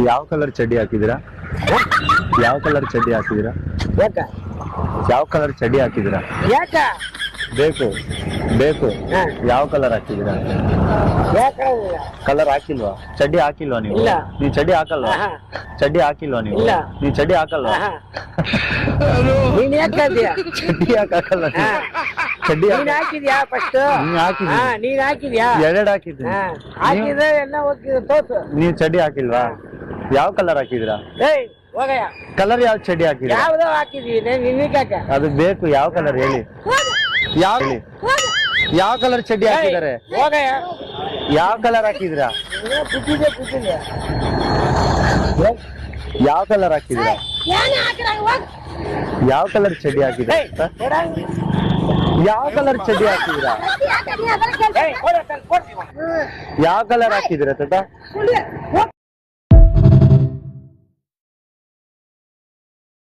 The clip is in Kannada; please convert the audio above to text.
ಯಾವ ಕಲರ್ ಚಡ್ಡಿ ಹಾಕಿದ್ದೀರಾ? ಯಾವ ಕಲರ್ ಚಡ್ಡಿ ಹಾಕಿದ್ದೀರಾ? ಯಾಕ ಯಾವ ಕಲರ್ ಚಡ್ಡಿ ಹಾಕಿದ್ದೀರಾ? ಯಾಕ ಬೇಕು ಬೇಕು. ಹಾ. ಯಾವ ಕಲರ್ ಹಾಕಿದ್ದೀರಾ? ಯಾಕ ಕಲರ್ ಹಾಕಿಲ್ವಾ? ಚಡ್ಡಿ ಹಾಕಿಲ್ವಾ ನೀವು? ಇಲ್ಲ. ನೀವು ಚಡ್ಡಿ ಹಾಕಲ್ವಾ? ಆಹಾ. ಚಡ್ಡಿ ಹಾಕಿಲ್ವಾ ನೀವು? ಇಲ್ಲ. ನೀವು ಚಡ್ಡಿ ಹಾಕಲ್ವಾ? ಆಹಾ. ನೀನ್ ಯಾಕೆ ಹಾಕ್ತೀಯ? ಚಡ್ಡಿ ಹಾಕಲ್ಲ ನೀವು. ಚಡ್ಡಿ ನೀನ್ ಹಾಕಿದ್ಯಾ ಫಸ್ಟ್? ನೀನ್ ಹಾಕಿದ್ದೀನಿ. ನೀನ್ ಹಾಕಿದ್ಯಾ? ಎರಡೆರಡು ಹಾಕಿದ್ದೀನಿ. ಹಾಕಿದ್ರೆ ಎಲ್ಲ ಹೋಗ್ತಿದೆ ತೋರ್ಸು. ನೀವು ಚಡ್ಡಿ ಹಾಕಿಲ್ವಾ? ಯಾವ ಕಲರ್ ಹಾಕಿದ್ದೀರಾ? ಏಯ್ ಹೋಗಯ್ಯ, ಕಲರ್ ಯಾವ ಚಡ್ಡಿ ಹಾಕಿದ್ದೀರಾ? ಯಾವ್ದೋ ಹಾಕಿದೀನಿ ನಿನ್ಗಾಕ ಅದು ಬೇಕು. ಯಾವ ಕಲರ್ ಹೇಳಿ? ಯಾವ ಹೇಳಿ? ಯಾವ ಕಲರ್ ಚಡ್ಡಿ ಹಾಕಿದ್ದಾರೆ? ಹೋಗಯ್ಯ, ಯಾವ ಕಲರ್ ಹಾಕಿದ್ದೀರಾ? ಬಿದ್ದಿದೆ ಬಿದ್ದಿದೆ. ಯಾವ ಕಲರ್ ಹಾಕಿದ್ದೀರಾ? ಯಾವ ಕಲರ್ ಚಡ್ಡಿ ಹಾಕಿದ್ದೀರಾ? ಏಯ್, ಕೊಡ. ಯಾವ ಕಲರ್ ಚಡ್ಡಿ ಹಾಕಿದ್ದೀರಾ? ಏಯ್, ಕೊಡ, ಕೊಡ್ತೀನಿ. ಯಾವ ಕಲರ್ ಹಾಕಿದ್ದೀರಾ ತಾತ?